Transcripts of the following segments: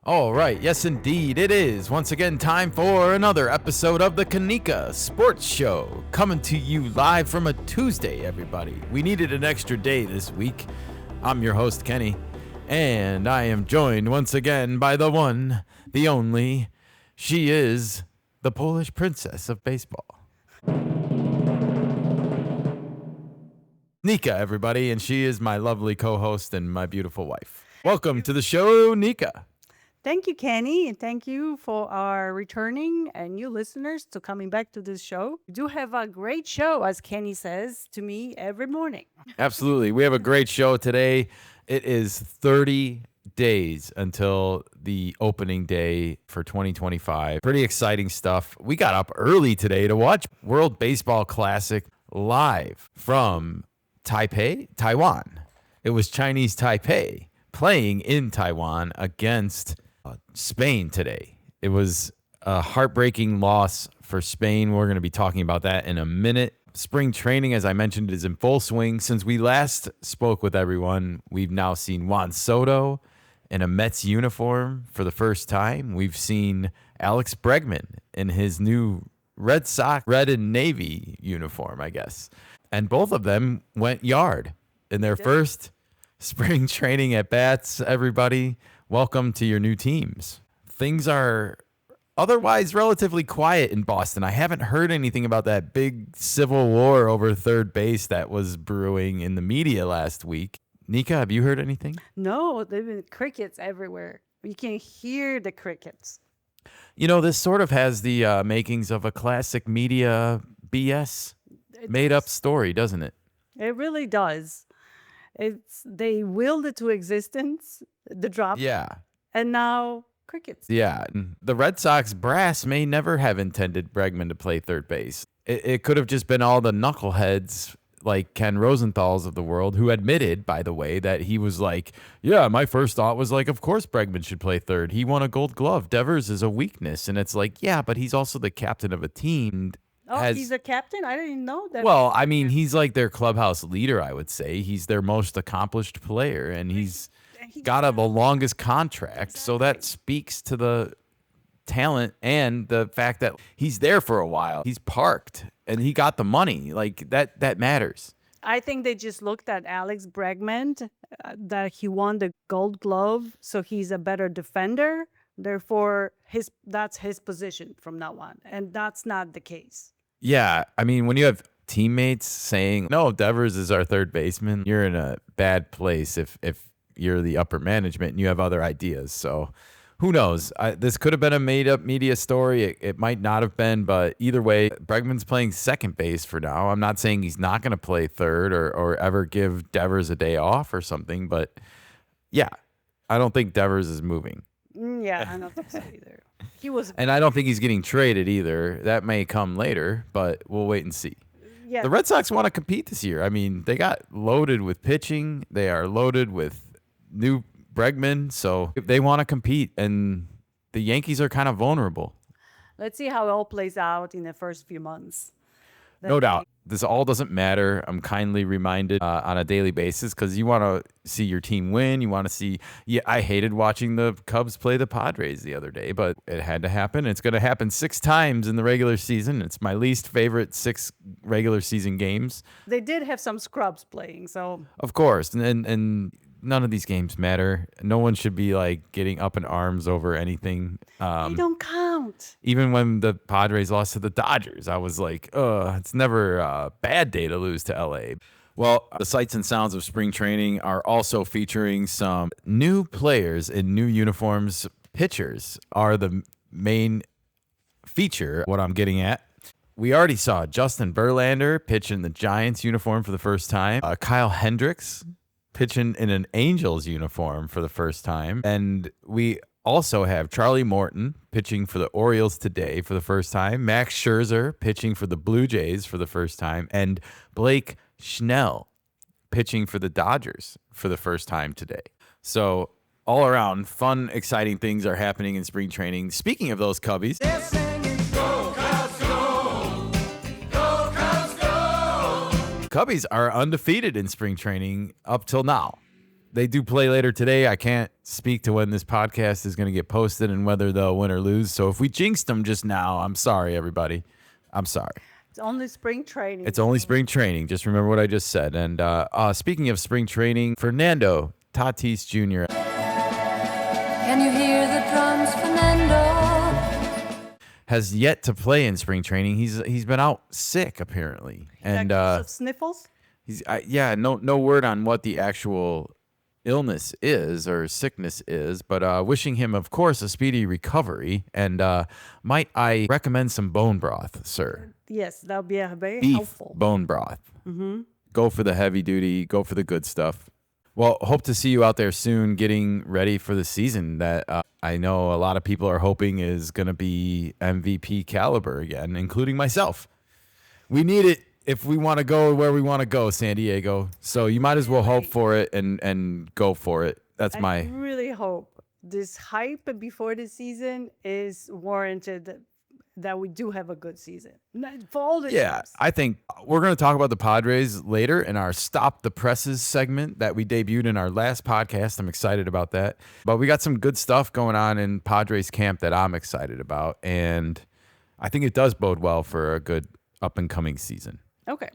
All right, yes indeed, it is once again time for another episode of the Nikka Sports Show, coming to you live from a Tuesday, everybody. We needed an extra day this week. I'm your host, Kenny, and I am joined once again by the one, the only. She is the Polish princess of baseball. Nikka, everybody, and she is my lovely co-host and my beautiful wife. Welcome to the show, Nikka. Thank you, Kenny, and thank you for our returning and new listeners to coming back to this show. We do have a great show, as Kenny says to me every morning. Absolutely. We have a great show today. It is 30 days until the opening day for 2025. Pretty exciting stuff. We got up early today to watch World Baseball Classic live from Taipei, Taiwan. It was Chinese Taipei playing in Taiwan against Spain today. It was a heartbreaking loss for Spain. We're going to be talking about that in a minute. Spring training, as I mentioned, is in full swing. Since we last spoke with everyone, we've now seen Juan Soto in a Mets uniform for the first time. We've seen Alex Bregman in his new Red Sox red and navy uniform, I guess. And both of them went yard in their first spring training at bats. Everybody, welcome to your new teams. Things are otherwise relatively quiet in Boston. I haven't heard anything about that big civil war over third base that was brewing in the media last week. Nikka, have you heard anything? No, there've been crickets everywhere. You can hear the crickets. You know, this sort of has the makings of a classic media BS made-up story, doesn't it? It really does. They willed it to existence, the drop. Yeah. And now crickets. Yeah. The Red Sox brass may never have intended Bregman to play third base. It could have just been all the knuckleheads like Ken Rosenthal's of the world, who admitted, by the way, that he was like, yeah, my first thought was like, of course Bregman should play third. He won a Gold Glove. Devers is a weakness. And it's like, yeah, but he's also the captain of a team. Oh, he's a captain? I didn't know that. Well, I mean, he's like their clubhouse leader, I would say. He's their most accomplished player, and he's got the longest contract. Exactly. So that speaks to the talent and the fact that he's there for a while. He's parked, and he got the money. Like, that matters. I think they just looked at Alex Bregman, that he won the Gold Glove, so he's a better defender. Therefore, that's his position from now on, and that's not the case. Yeah, I mean, when you have teammates saying, no, Devers is our third baseman, you're in a bad place if you're the upper management and you have other ideas. So who knows? This could have been a made-up media story. It might not have been, but either way, Bregman's playing second base for now. I'm not saying he's not going to play third or ever give Devers a day off or something, but yeah, I don't think Devers is moving. Yeah, I don't think so either. And I don't think he's getting traded either. That may come later, but we'll wait and see. Yeah. The Red Sox want to compete this year. I mean, they got loaded with pitching. They are loaded with new Bregman. So they want to compete, and the Yankees are kind of vulnerable. Let's see how it all plays out in the first few months. No doubt. This all doesn't matter. I'm kindly reminded on a daily basis because you want to see your team win. You want to see. Yeah, I hated watching the Cubs play the Padres the other day, but it had to happen. It's going to happen 6 times in the regular season. It's my least favorite 6 regular season games. They did have some scrubs playing, so. Of course. And none of these games matter. No one should be like getting up in arms over anything. They don't count. Even when the Padres lost to the Dodgers, I was like, it's never a bad day to lose to LA. Well, the sights and sounds of spring training are also featuring some new players in new uniforms. Pitchers are the main feature, what I'm getting at. We already saw Justin Verlander pitch in the Giants uniform for the first time. Kyle Hendricks pitching in an Angels uniform for the first time. And we also have Charlie Morton pitching for the Orioles today for the first time. Max Scherzer pitching for the Blue Jays for the first time. And Blake Snell pitching for the Dodgers for the first time today. So all around, fun, exciting things are happening in spring training. Speaking of those Cubbies, They're singing, go, Cubs, go! Go, Cubs, go! Cubbies are undefeated in spring training up till now. They do play later today. I can't speak to when this podcast is going to get posted and whether they'll win or lose. So if we jinxed them just now, I'm sorry, everybody. I'm sorry. It's only spring training. It's only spring training. Just remember what I just said. And speaking of spring training, Fernando Tatis Jr. Can you hear the drums, Fernando? has yet to play in spring training. He's been out sick apparently, and sniffles. He's no word on what the actual illness is or sickness is, but wishing him, of course, a speedy recovery. And might I recommend some bone broth, sir? Yes, that would be very Beef helpful. bone broth. Mm-hmm. Go for the heavy duty. Go for the good stuff. Well, hope to see you out there soon getting ready for the season that I know a lot of people are hoping is going to be MVP caliber again, including myself. We need it if we want to go where we want to go, San Diego. So you might as well hope for it and go for it. I really hope this hype before the season is warranted, that we do have a good season for all the teams. I think we're going to talk about the Padres later in our Stop the Presses segment that we debuted in our last podcast. I'm excited about that. But we got some good stuff going on in Padres camp that I'm excited about. And I think it does bode well for a good up-and-coming season. Okay.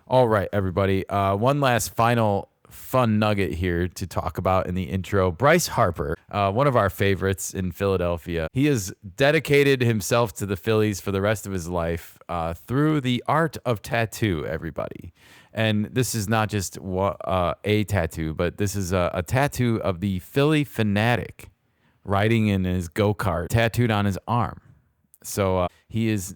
All right, everybody. One last final fun nugget here to talk about in the intro. Bryce Harper, one of our favorites in Philadelphia. He has dedicated himself to the Phillies for the rest of his life through the art of tattoo, everybody. And this is not just a tattoo, but this is a tattoo of the Philly fanatic riding in his go-kart tattooed on his arm. So he is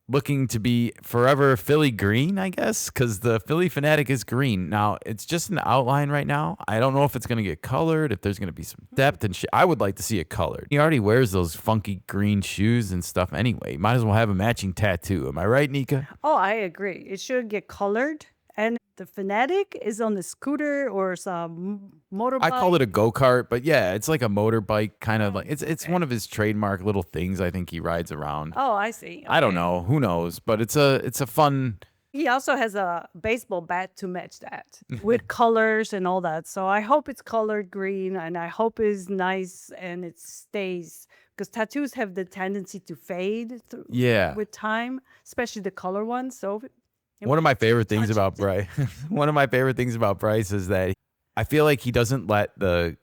looking to be forever Philly green, I guess, because the Philly fanatic is green. Now, it's just an outline right now. I don't know if it's going to get colored, if there's going to be some depth and shit. I would like to see it colored. He already wears those funky green shoes and stuff anyway. Might as well have a matching tattoo. Am I right, Nikka? Oh, I agree. It should get colored. And the fanatic is on the scooter or some motorbike. I call it a go-kart, but yeah, it's like a motorbike kind of like it's one of his trademark little things I think he rides around. Oh, I see. Okay. I don't know. Who knows? But it's a fun. He also has a baseball bat to match that with colors and all that. So I hope it's colored green, and I hope it's nice and it stays, because tattoos have the tendency to fade with time, especially the color ones. So one of my favorite things about Bryce, is that I feel like he doesn't let the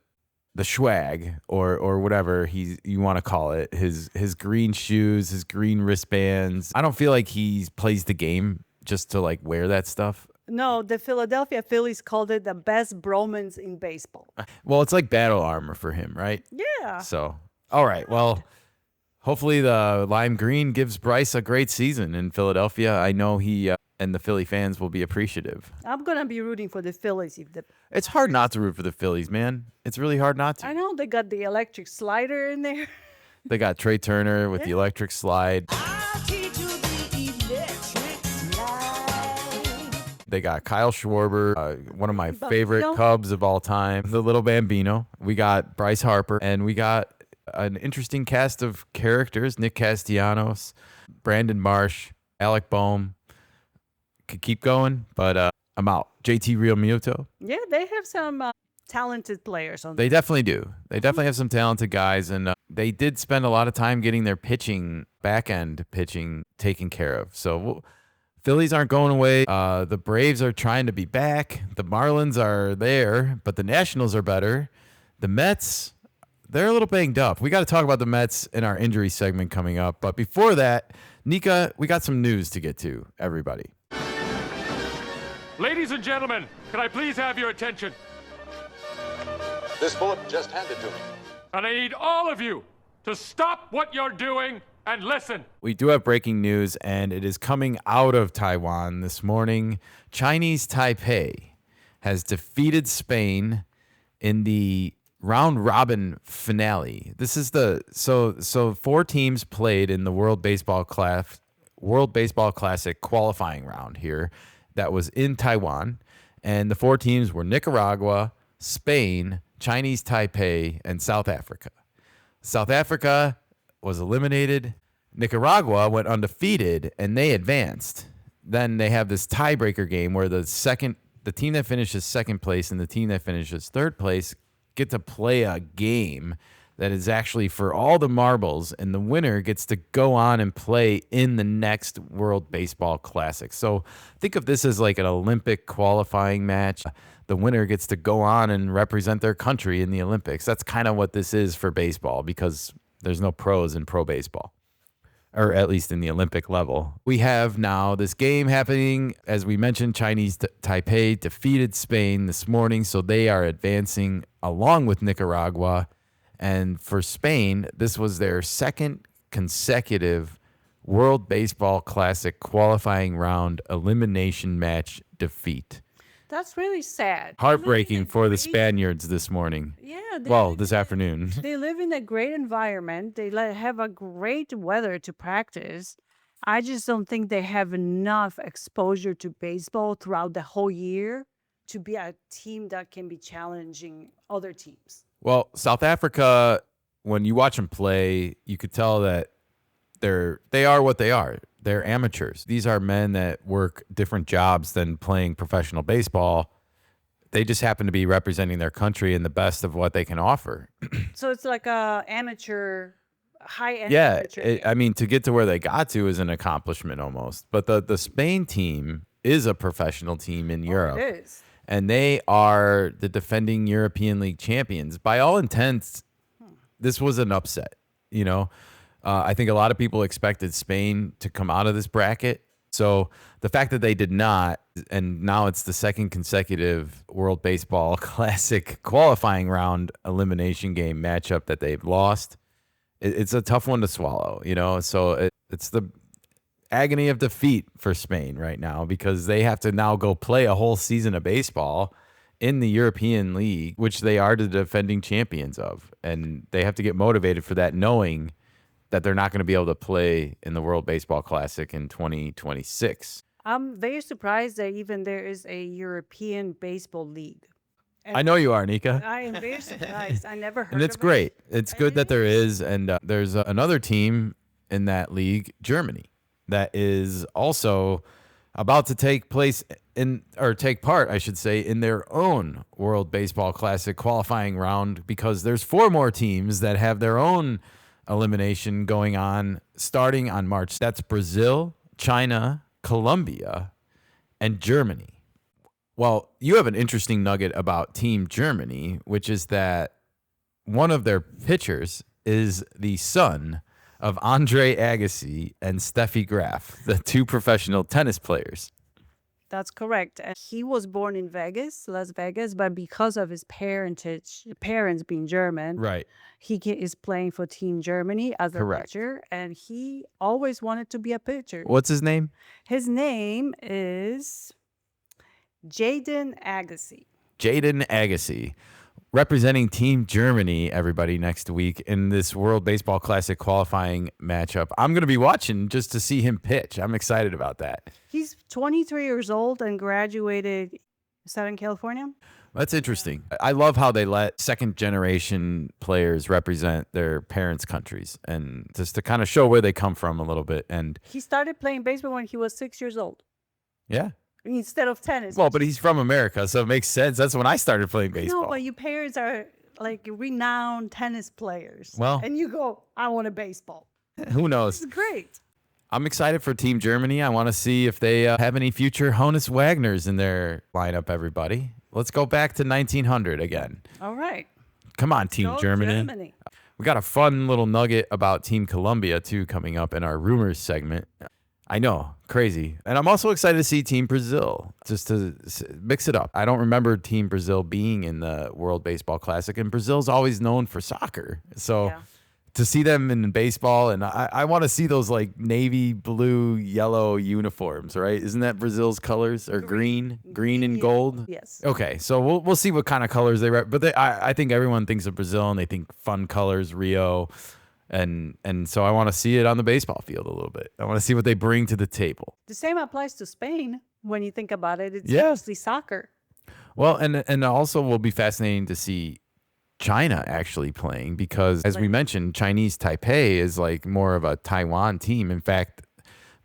swag or whatever you want to call it, his green shoes, his green wristbands. I don't feel like he plays the game just to like wear that stuff. No, the Philadelphia Phillies called it the best bromance in baseball. Well, it's like battle armor for him, right? Yeah. So, all right. Well, hopefully the lime green gives Bryce a great season in Philadelphia. I know he and the Philly fans will be appreciative. I'm going to be rooting for the Phillies. It's hard not to root for the Phillies, man. It's really hard not to. I know they got the electric slider in there. They got Trey Turner with the electric slide. They got Kyle Schwarber, one of my favorite Cubs of all time, the little Bambino. We got Bryce Harper, and we got an interesting cast of characters: Nick Castellanos, Brandon Marsh, Alec Boehm. Could keep going, but I'm out. JT Realmuto. Yeah, they have some talented players on. They definitely do. They definitely have some talented guys, and they did spend a lot of time getting their back end pitching taken care of. So Phillies aren't going away. The Braves are trying to be back. The Marlins are there, but the Nationals are better. The Mets, they're a little banged up. We got to talk about the Mets in our injury segment coming up. But before that, Nikka, we got some news to get to, everybody. Ladies and gentlemen, can I please have your attention? This bullet just handed to me. And I need all of you to stop what you're doing and listen. We do have breaking news, and it is coming out of Taiwan this morning. Chinese Taipei has defeated Spain in the round robin finale. This is so 4 teams played in the World Baseball Classic qualifying round here. That was in Taiwan, and the 4 teams were Nicaragua, Spain, Chinese Taipei, and South Africa. South Africa was eliminated. Nicaragua went undefeated, and they advanced. Then they have this tiebreaker game where the second the team that finishes second place and the team that finishes third place get to play a game that is actually for all the marbles, and the winner gets to go on and play in the next World Baseball Classic. So think of this as like an Olympic qualifying match. The winner gets to go on and represent their country in the Olympics. That's kind of what this is for baseball, because there's no pros in pro baseball, or at least in the Olympic level. We have now this game happening. As we mentioned, Chinese Taipei defeated Spain this morning, so they are advancing along with Nicaragua. And for Spain, this was their second consecutive World Baseball Classic qualifying round elimination match defeat. That's really sad. Heartbreaking for the Spaniards this morning. Yeah. Well, this afternoon. They live in a great environment. They have a great weather to practice. I just don't think they have enough exposure to baseball throughout the whole year to be a team that can be challenging other teams. Well, South Africa, when you watch them play, you could tell that they are what they are. They're amateurs. These are men that work different jobs than playing professional baseball. They just happen to be representing their country in the best of what they can offer. So it's like a amateur, high-end Yeah, amateur. I mean, to get to where they got to is an accomplishment almost. But the Spain team is a professional team in Europe. It is. And they are the defending European League champions. By all intents, this was an upset. You know, I think a lot of people expected Spain to come out of this bracket. So the fact that they did not, and now it's the second consecutive World Baseball Classic qualifying round elimination game matchup that they've lost, it's a tough one to swallow, you know? So it's the agony of defeat for Spain right now, because they have to now go play a whole season of baseball in the European League, which they are the defending champions of. And they have to get motivated for that, knowing that they're not going to be able to play in the World Baseball Classic in 2026. I'm very surprised that even there is a European Baseball League. And I know you are, Nikka. I am very surprised. I never heard And it's of great. it. It's good that there is. And there's another team in that league, Germany, that is also about to take part, I should say, in their own World Baseball Classic qualifying round, because there's 4 more teams that have their own elimination going on starting on March. That's Brazil, China, Colombia, and Germany. Well, you have an interesting nugget about Team Germany, which is that one of their pitchers is the son of Andre Agassi and Steffi Graf, the 2 professional tennis players. That's correct. And he was born in Las Vegas, but because of his parents being German, Right. he is playing for Team Germany as a Correct. pitcher, and he always wanted to be a pitcher. What's his name? His name is Jaden Agassi. Jaden Agassi, representing Team Germany, everybody, next week in this World Baseball Classic qualifying matchup. I'm going to be watching just to see him pitch. I'm excited about that. He's 23 years old and graduated Southern California. That's interesting. I love how they let second-generation players represent their parents' countries, and just to kind of show where they come from a little bit. And He started playing baseball when he was 6 years old yeah. instead of tennis. Well, but he's from America, so it makes sense. That's when I started playing baseball. No, but your parents are like renowned tennis players. Well- and you go, I want a baseball. Who knows? It's great. I'm excited for Team Germany. I want to see if they have any future Honus Wagners in their lineup, everybody. Let's go back to 1900 again. All right. Come on, Team Go Germany. We got a fun little nugget about Team Colombia, too, coming up in our rumors segment. I know, crazy. And I'm also excited to see Team Brazil, just to mix it up. I don't remember Team Brazil being in the World Baseball Classic, and Brazil's always known for soccer. So Yeah. to see them in baseball, and I want to see those like navy blue, yellow uniforms, right? Isn't that Brazil's colors, or green and gold? Yes. Okay, so we'll see what kind of colors they rep. But I think everyone thinks of Brazil and they think fun colors, Rio, and so I want to see it on the baseball field a little bit. I want to see what they bring to the table. The same applies to Spain when you think about it. It's Yeah. mostly soccer. Well, and also will be fascinating to see China actually playing, because as we mentioned, Chinese Taipei is like more of a Taiwan team. In fact,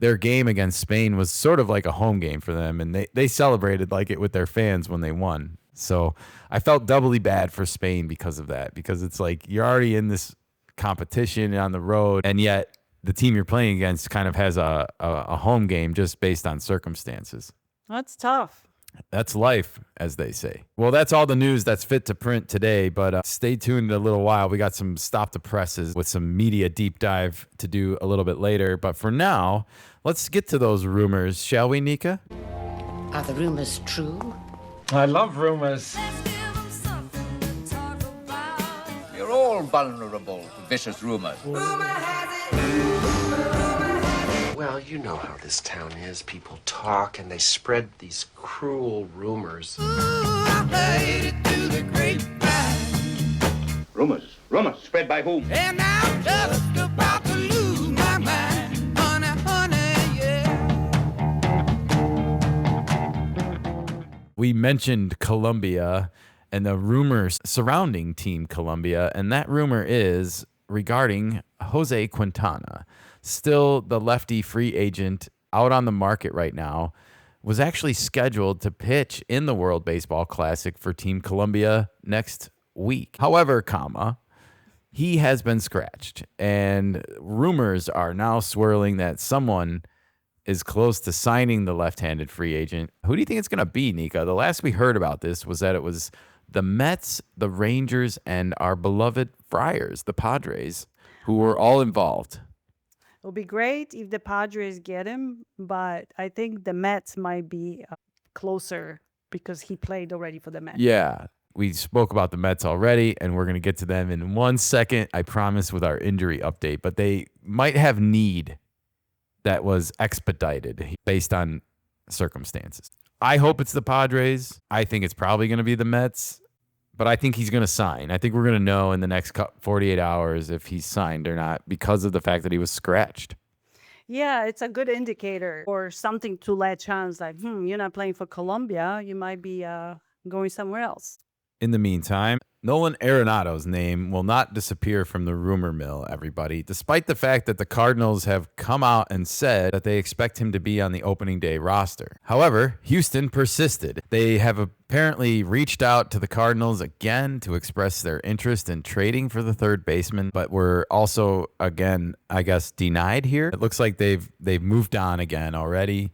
their game against Spain was sort of like a home game for them, and they celebrated like it with their fans when they won. So I felt doubly bad for Spain because of that, because it's like you're already in this competition on the road, and yet the team you're playing against kind of has a home game just based on circumstances. That's tough. That's life, as they say. Well, that's all the news that's fit to print today, but stay tuned in a little while. We got some Stop the Presses with some media deep dive to do a little bit later. But for now, let's get to those rumors, shall we, Nikka? Are the rumors true? I love rumors. You're all vulnerable to vicious rumors. Well, you know how this town is. People talk and they spread these cruel rumors. Rumors. Rumors. Spread by whom? And I'm just about to lose my mind. Honey, yeah. We mentioned Colombia and the rumors surrounding Team Colombia, and that rumor is regarding Jose Quintana. Still the lefty free agent out on the market right now, was actually scheduled to pitch in the World Baseball Classic for Team Colombia next week. However, he has been scratched, and rumors are now swirling that someone is close to signing the left-handed free agent. Who do you think it's going to be, Nikka? The last we heard about this was that it was the Mets, the Rangers, and our beloved Friars, the Padres, who were all involved. It would be great if the Padres get him, but I think the Mets might be closer because he played already for the Mets. Yeah, we spoke about the Mets already, and we're going to get to them in 1 second, I promise, with our injury update. But they might have need that was expedited based on circumstances. I hope it's the Padres. I think it's probably going to be the Mets. But I think he's going to sign. I think we're going to know in the next 48 hours if he's signed or not because of the fact that he was scratched. Yeah, it's a good indicator or something to let chance like, you're not playing for Colombia. You might be going somewhere else. In the meantime, Nolan Arenado's name will not disappear from the rumor mill, everybody, despite the fact that the Cardinals have come out and said that they expect him to be on the opening day roster. However, Houston persisted. They have apparently reached out to the Cardinals again to express their interest in trading for the third baseman, but were also, again, I guess, denied here. It looks like they've moved on again already.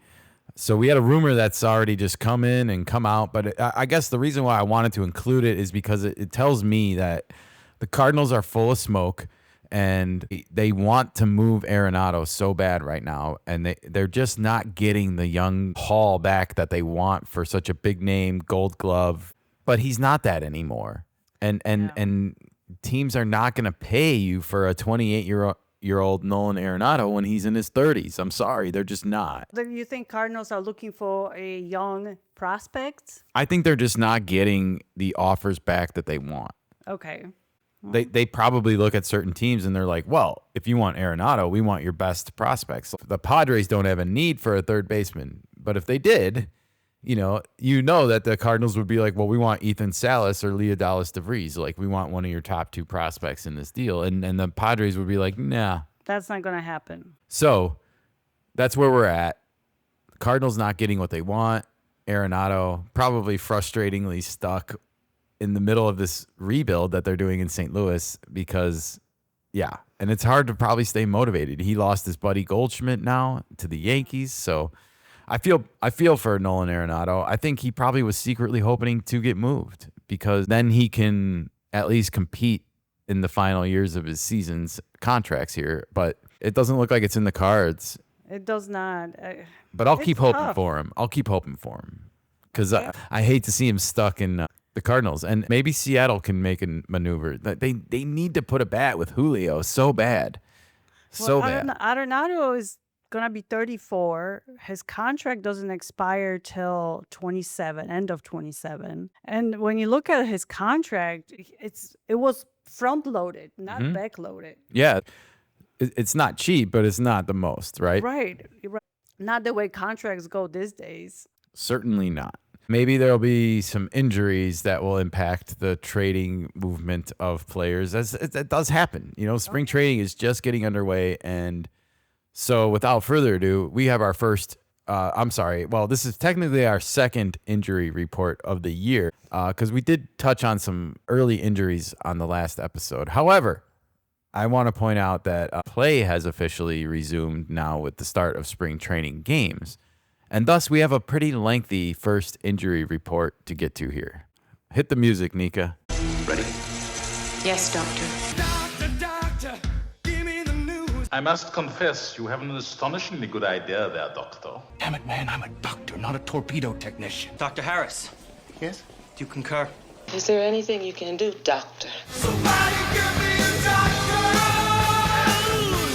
So we had a rumor that's already just come in and come out, but I guess the reason why I wanted to include it is because it tells me that the Cardinals are full of smoke and they want to move Arenado so bad right now, and they're just not getting the young haul back that they want for such a big name, Gold Glove, but he's not that anymore. And teams are not going to pay you for a 28-year-old Nolan Arenado when he's in his 30s. I'm sorry, they're just not. Do you think Cardinals are looking for a young prospect? I think they're just not getting the offers back that they want. Okay. They probably look at certain teams and they're like, well, if you want Arenado, we want your best prospects. The Padres don't have a need for a third baseman, but if they did, you know that the Cardinals would be like, well, we want Ethan Salas or Leonidas DeVries. Like, we want one of your top two prospects in this deal. And the Padres would be like, nah. That's not going to happen. So that's where we're at. Cardinals not getting what they want. Arenado probably frustratingly stuck in the middle of this rebuild that they're doing in St. Louis because, yeah. And it's hard to probably stay motivated. He lost his buddy Goldschmidt now to the Yankees. So I feel for Nolan Arenado. I think he probably was secretly hoping to get moved because then he can at least compete in the final years of his season's contracts here. But it doesn't look like it's in the cards. It does not. But I'll keep hoping for him. I'll keep hoping for him because I hate to see him stuck in the Cardinals. And maybe Seattle can make a maneuver. They need to put a bat with Julio so bad. So bad. Arenado is going to be 34. His contract doesn't expire till 27, end of 27. And when you look at his contract, it was front loaded, not back loaded. Yeah. It's not cheap, but it's not the most, right? Right. Not the way contracts go these days. Certainly not. Maybe there'll be some injuries that will impact the trading movement of players. As that does happen. Spring trading is just getting underway, and So without further ado, we have our first, this is technically our second injury report of the year because we did touch on some early injuries on the last episode. However, I want to point out that play has officially resumed now with the start of spring training games. And thus, we have a pretty lengthy first injury report to get to here. Hit the music, Nikka. Ready? Yes, Doctor. Doctor, give me the news. I must confess, you have an astonishingly good idea there, Doctor. Damn it, man, I'm a doctor, not a torpedo technician. Dr. Harris. Yes? Do you concur? Is there anything you can do, Doctor? Somebody give me a doctor.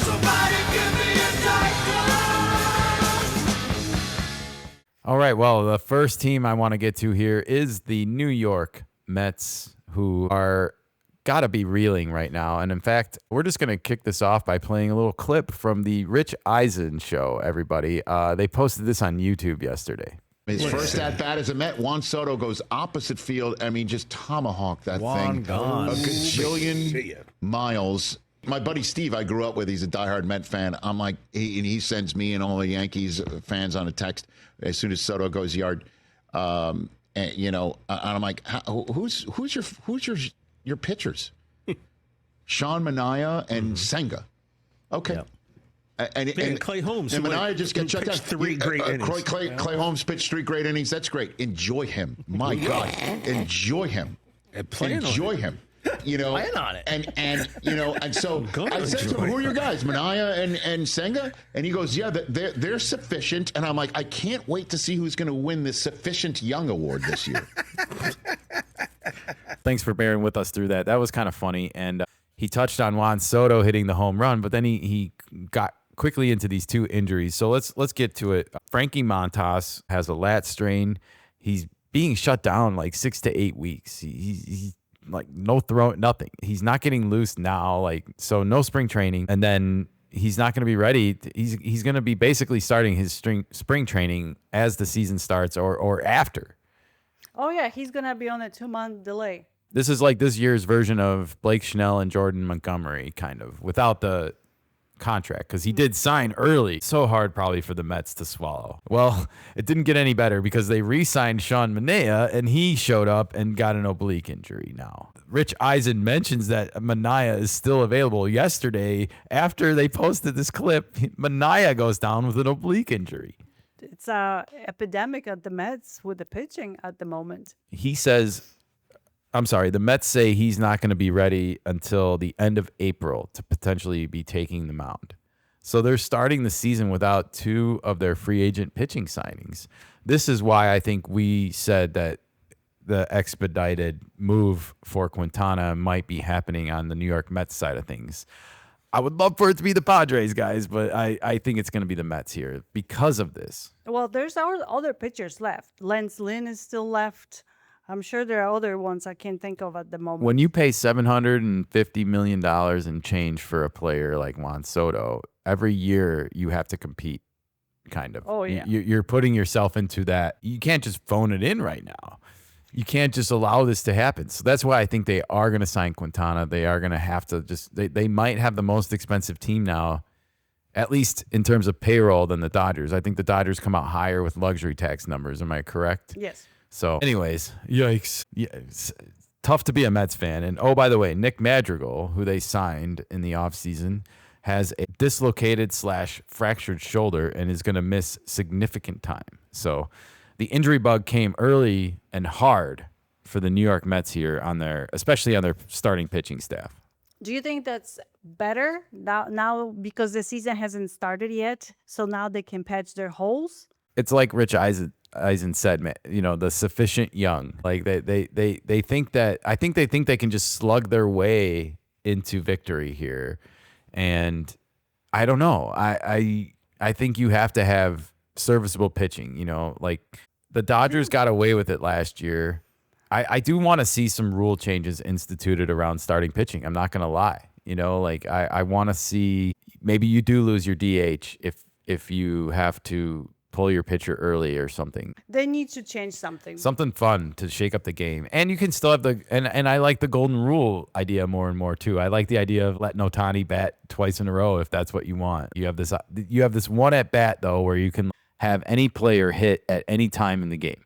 Somebody give me a doctor. All right, well, the first team I want to get to here is the New York Mets, who are got to be reeling right now. And in fact, we're just going to kick this off by playing a little clip from the Rich Eisen show, everybody. They posted this on YouTube yesterday. His first at-bat as a Met, Juan Soto goes opposite field. I mean, just tomahawk that thing. Gone. A gajillion miles. My buddy Steve, I grew up with, he's a diehard Met fan. I'm like, he sends me and all the Yankees fans on a text as soon as Soto goes yard. And I'm like, who's your pitchers? Sean Manaea and Senga. Okay. Yep. And Clay Holmes. And Manaea just gets shut down. 3 great innings. Clay Holmes pitched 3 great innings. That's great. Enjoy him. My God. Enjoy him. Enjoy him. Plan on it. And so I said to him, who are your guys, Manaea and Senga? And he goes, yeah, they're sufficient. And I'm like, I can't wait to see who's going to win the Sufficient Young Award this year. Thanks for bearing with us through that. That was kind of funny. And he touched on Juan Soto hitting the home run, but then he got quickly into these 2 injuries. So let's get to it. Frankie Montas has a lat strain. He's being shut down like 6 to 8 weeks. He's like no throw, nothing. He's not getting loose now, so no spring training, and then he's not going to be ready. He's going to be basically starting his spring training as the season starts or after. Oh yeah, he's gonna be on a 2-month delay. This is like this year's version of Blake Snell and Jordan Montgomery, kind of, without the contract, because he did sign early. So hard probably for the Mets to swallow. Well, it didn't get any better because they re-signed Sean Manaea, and he showed up and got an oblique injury now. Rich Eisen mentions that Manaea is still available. Yesterday, after they posted this clip, Manaea goes down with an oblique injury. It's a epidemic at the Mets with the pitching at the moment. He says, the Mets say he's not going to be ready until the end of April to potentially be taking the mound. So they're starting the season without 2 of their free agent pitching signings. This is why I think we said that the expedited move for Quintana might be happening on the New York Mets side of things. I would love for it to be the Padres, guys, but I think it's going to be the Mets here because of this. Well, there's our other pitchers left. Lance Lynn is still left. I'm sure there are other ones I can't think of at the moment. When you pay $750 million in change for a player like Juan Soto, every year you have to compete, kind of. Oh, yeah. You're putting yourself into that. You can't just phone it in right now. You can't just allow this to happen. So that's why I think they are going to sign Quintana. They are going to have to they might have the most expensive team now, at least in terms of payroll, than the Dodgers. I think the Dodgers come out higher with luxury tax numbers. Am I correct? Yes. So anyways, yikes. Yeah, it's tough to be a Mets fan. And oh, by the way, Nick Madrigal, who they signed in the offseason, has a dislocated / fractured shoulder and is going to miss significant time. So the injury bug came early and hard for the New York Mets here especially on their starting pitching staff. Do you think that's better now because the season hasn't started yet? So now they can patch their holes? It's like Rich Eisen said, man, the sufficient young. Like they think that I think they can just slug their way into victory here. And I don't know. I think you have to have serviceable pitching, like the Dodgers got away with it last year. I do want to see some rule changes instituted around starting pitching. I'm not going to lie. I want to see maybe you do lose your DH if you have to pull your pitcher early or something. They need to change something. Something fun to shake up the game. And you can still have and I like the golden rule idea more and more too. I like the idea of letting Ohtani bat twice in a row if that's what you want. You have this one at bat though where you can have any player hit at any time in the game.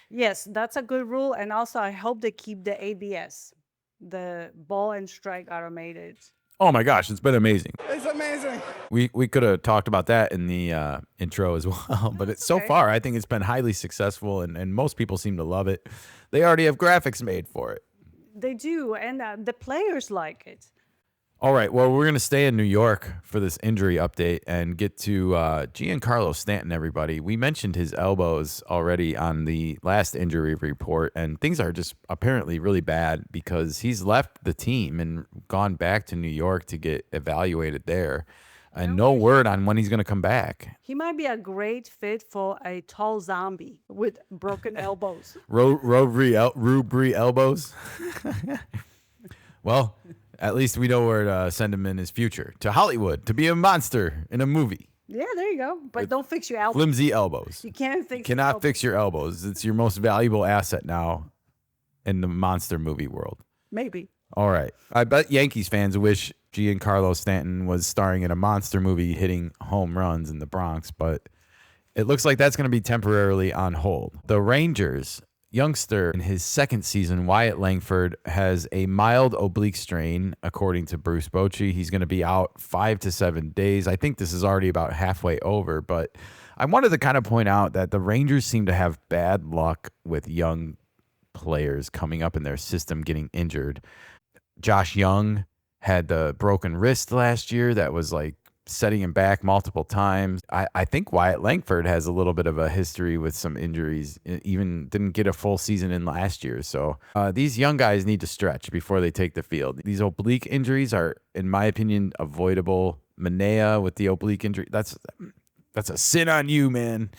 Yes, that's a good rule. And also, I hope they keep the ABS, the ball and strike automated. Oh my gosh, it's been amazing. It's amazing. We could have talked about that in the intro as well, but it's so far I think it's been highly successful, and most people seem to love it. They already have graphics made for it. They do, and the players like it. All right, well, we're going to stay in New York for this injury update and get to Giancarlo Stanton, everybody. We mentioned his elbows already on the last injury report, and things are just apparently really bad because he's left the team and gone back to New York to get evaluated there, and no word on when he's going to come back. He might be a great fit for a tall zombie with broken elbows. Rubri elbows? Well... At least we know where to send him in his future. To Hollywood, to be a monster in a movie. Yeah, there you go. But don't fix your elbows. Flimsy elbows. You can't fix You cannot fix your elbows. It's your most valuable asset now in the monster movie world. Maybe. All right. I bet Yankees fans wish Giancarlo Stanton was starring in a monster movie hitting home runs in the Bronx, but it looks like that's going to be temporarily on hold. The Rangers... youngster in his second season, Wyatt Langford, has a mild oblique strain, according to Bruce Bochy. He's going to be out 5 to 7 days. I think this is already about halfway over, but I wanted to kind of point out that the Rangers seem to have bad luck with young players coming up in their system getting injured. Josh Young had the broken wrist last year that was like setting him back multiple times. I think Wyatt Langford has a little bit of a history with some injuries, even didn't get a full season in last year. So these young guys need to stretch before they take the field. These oblique injuries are, in my opinion, avoidable. Manea with the oblique injury, that's a sin on you, man,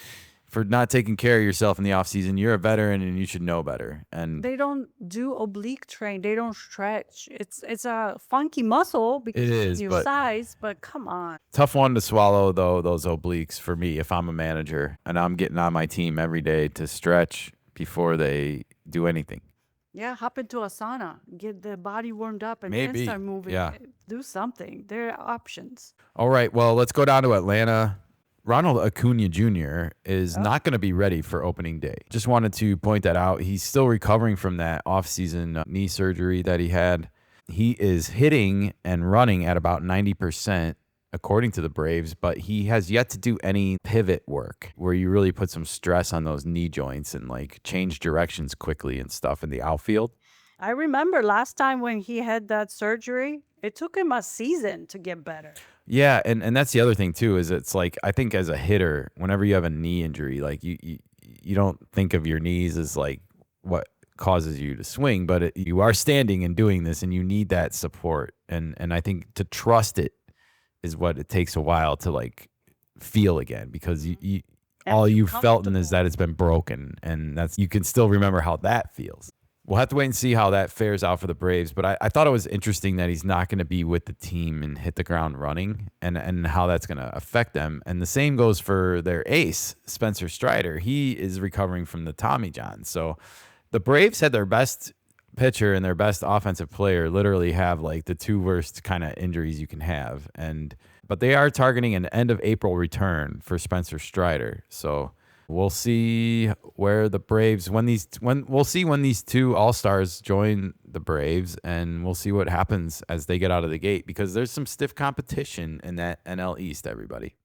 for not taking care of yourself in the offseason. You're a veteran and you should know better. And they don't do oblique train. They don't stretch. It's a funky muscle because it is, of your but size, but come on. Tough one to swallow, though, those obliques for me if I'm a manager and I'm getting on my team every day to stretch before they do anything. Yeah, hop into a sauna, get the body warmed up, and Maybe. then start moving. Yeah. Do something. There are options. All right, well, let's go down to Atlanta. Ronald Acuna Jr. is not going to be ready for opening day. Just wanted to point that out. He's still recovering from that offseason knee surgery that he had. He is hitting and running at about 90%, according to the Braves, but he has yet to do any pivot work where you really put some stress on those knee joints and like change directions quickly and stuff in the outfield. I remember last time when he had that surgery, it took him a season to get better. Yeah, and that's the other thing too, is it's like I think as a hitter, whenever you have a knee injury, like you don't think of your knees as like what causes you to swing, but you are standing and doing this, and you need that support. And I think to trust it is what it takes a while to like feel again, because you all you've felt is that it's been broken, and that's you can still remember how that feels. We'll have to wait and see how that fares out for the Braves, but I thought it was interesting that he's not going to be with the team and hit the ground running, and how that's going to affect them. And the same goes for their ace, Spencer Strider. He is recovering from the Tommy John. So the Braves had their best pitcher and their best offensive player literally have like the two worst kind of injuries you can have. But they are targeting an end of April return for Spencer Strider. So we'll see where the Braves when these two All-Stars join the Braves, and we'll see what happens as they get out of the gate, because there's some stiff competition in that NL East, everybody.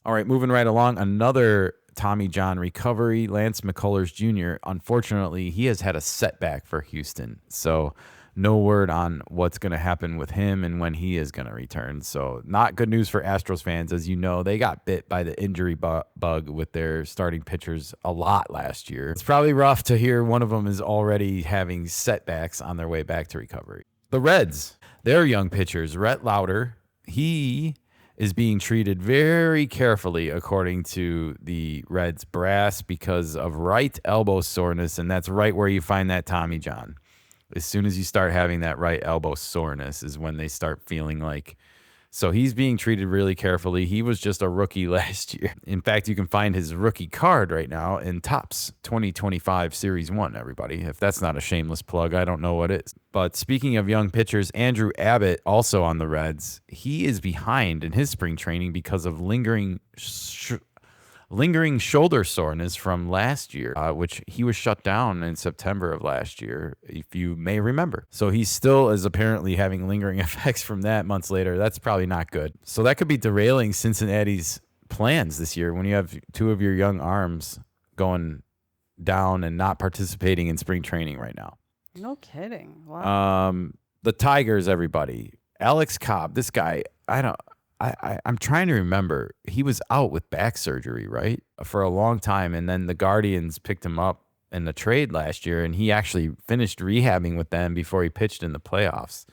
All right, moving right along, another Tommy John recovery, Lance McCullers Jr. Unfortunately, he has had a setback for Houston, so no word on what's going to happen with him and when he is going to return. So not good news for Astros fans. As you know, they got bit by the injury bug with their starting pitchers a lot last year. It's probably rough to hear one of them is already having setbacks on their way back to recovery. The Reds, their young pitchers, Rhett Lauder, he is being treated very carefully, according to the Reds brass, because of right elbow soreness, and that's right where you find that Tommy John. As soon as you start having that right elbow soreness is when they start feeling like So he's being treated really carefully. He was just a rookie last year. In fact, you can find his rookie card right now in Topps 2025 Series 1, everybody. If that's not a shameless plug, I don't know what is. But speaking of young pitchers, Andrew Abbott, also on the Reds, he is behind in his spring training because of lingering shoulder soreness from last year, which he was shut down in September of last year, if you may remember. So he still is apparently having lingering effects from that months later. That's probably not good. So that could be derailing Cincinnati's plans this year when you have two of your young arms going down and not participating in spring training right now. No kidding. Wow. The Tigers, everybody. Alex Cobb, this guy, I'm trying to remember. He was out with back surgery, right, for a long time, and then the Guardians picked him up in the trade last year, and he actually finished rehabbing with them before he pitched in the playoffs.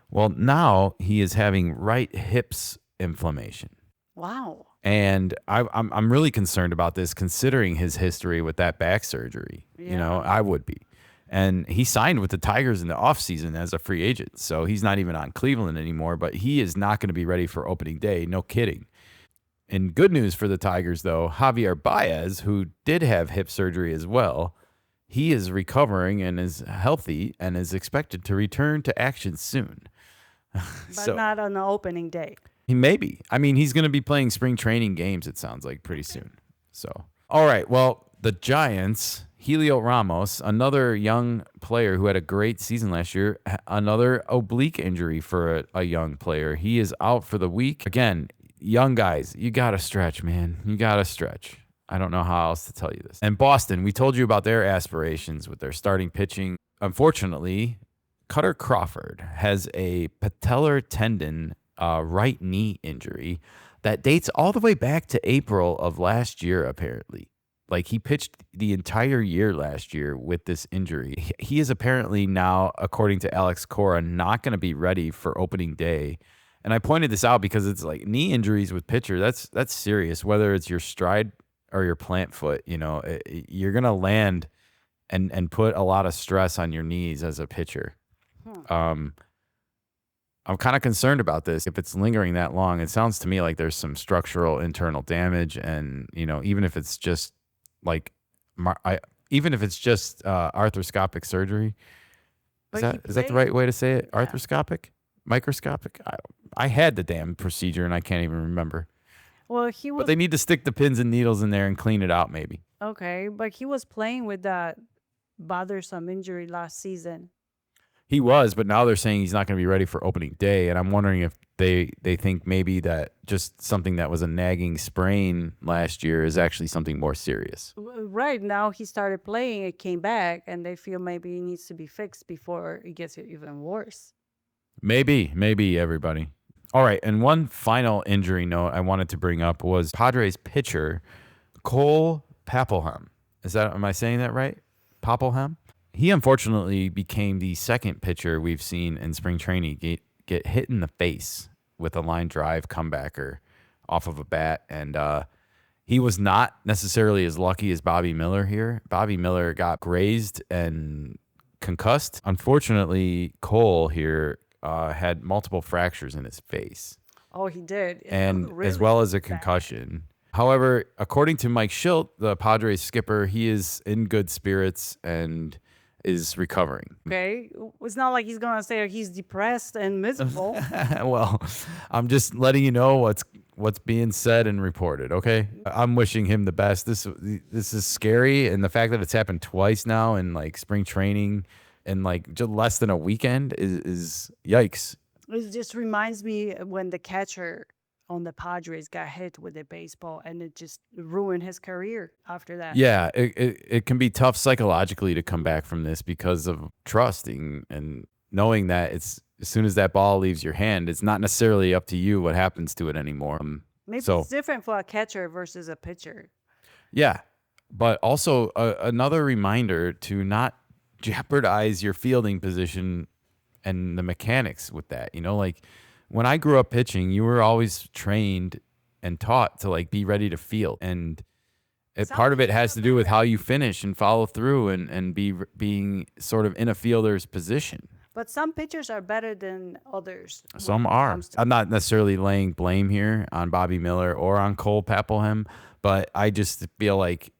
Well, now he is having right hips inflammation. Wow. And I'm really concerned about this, considering his history with that back surgery. Yeah. You know, I would be. And he signed with the Tigers in the offseason as a free agent. So he's not even on Cleveland anymore, but he is not going to be ready for opening day. No kidding. And good news for the Tigers, though, Javier Baez, who did have hip surgery as well, he is recovering and is healthy and is expected to return to action soon. But not on the opening day. He may be. I mean, he's going to be playing spring training games, it sounds like, pretty soon. So, all right. Well, the Giants, Helio Ramos, another young player who had a great season last year, another oblique injury for a young player. He is out for the week. Again, young guys, you got to stretch, man. You got to stretch. I don't know how else to tell you this. And Boston, we told you about their aspirations with their starting pitching. Unfortunately, Cutter Crawford has a patellar tendon right knee injury that dates all the way back to April of last year, apparently. Like, he pitched the entire year last year with this injury. He is apparently now, according to Alex Cora, not going to be ready for opening day. And I pointed this out because it's like knee injuries with pitcher, that's serious. Whether it's your stride or your plant foot, you know, you're going to land and put a lot of stress on your knees as a pitcher. I'm kind of concerned about this. If it's lingering that long, it sounds to me like there's some structural internal damage. And, you know, even if it's just arthroscopic surgery, is that the right way to say it? Yeah. Arthroscopic? Microscopic? I had the damn procedure and I can't even remember. Well, but they need to stick the pins and needles in there and clean it out, maybe. Okay, but he was playing with that bothersome injury last season. He was, but now they're saying he's not going to be ready for opening day, and I'm wondering if they think maybe that just something that was a nagging sprain last year is actually something more serious. Right, now he started playing, it came back, and they feel maybe it needs to be fixed before it gets even worse. Maybe, everybody. All right, and one final injury note I wanted to bring up was Padres pitcher Cole Papelham. Am I saying that right? Papelham? He unfortunately became the second pitcher we've seen in spring training get hit in the face with a line drive comebacker off of a bat. And he was not necessarily as lucky as Bobby Miller here. Bobby Miller got grazed and concussed. Unfortunately, Cole here had multiple fractures in his face. Oh, he did. And really as well as a concussion. However, according to Mike Schilt, the Padres skipper, he is in good spirits and is recovering. Okay. It's not like he's going to say he's depressed and miserable. Well, I'm just letting you know what's being said and reported, okay? I'm wishing him the best. This is scary, and the fact that it's happened twice now in like spring training and like just less than a weekend is yikes. It just reminds me when the catcher on the Padres got hit with a baseball, and it just ruined his career after that. Yeah, it can be tough psychologically to come back from this because of trusting and knowing that it's as soon as that ball leaves your hand, it's not necessarily up to you what happens to it anymore. Maybe it's different for a catcher versus a pitcher. Yeah, but also another reminder to not jeopardize your fielding position and the mechanics with that. You know, like, when I grew up pitching, you were always trained and taught to like be ready to field. And part of it has to do with how you finish and follow through and being sort of in a fielder's position. But some pitchers are better than others. Some when it are. comes to- I'm not necessarily laying blame here on Bobby Miller or on Cole Papelhem, but I just feel like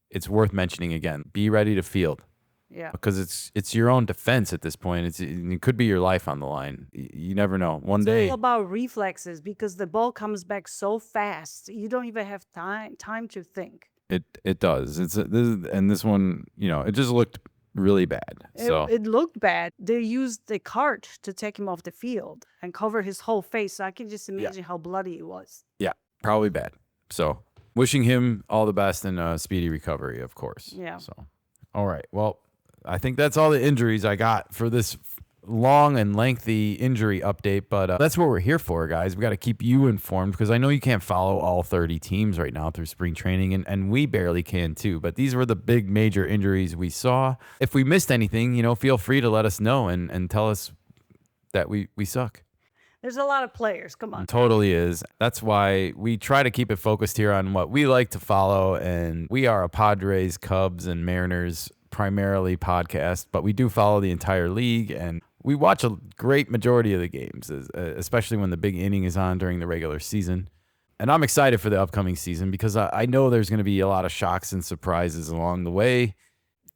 it's worth mentioning again. Be ready to field. Yeah. Because it's your own defense at this point. It could be your life on the line. You never know. One day. It's all about reflexes because the ball comes back so fast. You don't even have time to think. It does. This one, it just looked really bad. So It looked bad. They used the cart to take him off the field and cover his whole face. So I can just imagine how bloody it was. yeah, probably bad. So wishing him all the best and a speedy recovery, of course. Yeah. So, all right. Well, I think that's all the injuries I got for this long and lengthy injury update, but that's what we're here for, guys. We got to keep you informed because I know you can't follow all 30 teams right now through spring training, and we barely can too, but these were the big major injuries we saw. If we missed anything, feel free to let us know and tell us that we suck. There's a lot of players. Come on. Totally is. That's why we try to keep it focused here on what we like to follow, and we are a Padres, Cubs, and Mariners primarily podcast, but we do follow the entire league, and we watch a great majority of the games, especially when the big inning is on during the regular season. And I'm excited for the upcoming season because I know there's going to be a lot of shocks and surprises along the way.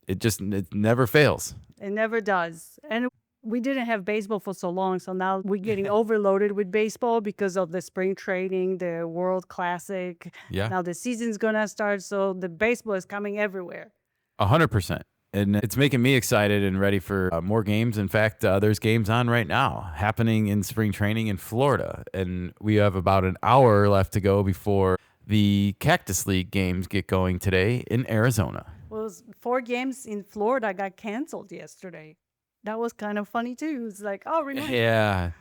It never fails. It never does. And we didn't have baseball for so long, so now we're getting overloaded with baseball because of the spring training, the World Classic. Yeah. Now the season's going to start, so the baseball is coming everywhere. 100%. And it's making me excited and ready for more games. In fact, there's games on right now happening in spring training in Florida. And we have about an hour left to go before the Cactus League games get going today in Arizona. Well, it was 4 games in Florida got canceled yesterday. That was kind of funny, too. It's like, oh, really? Yeah.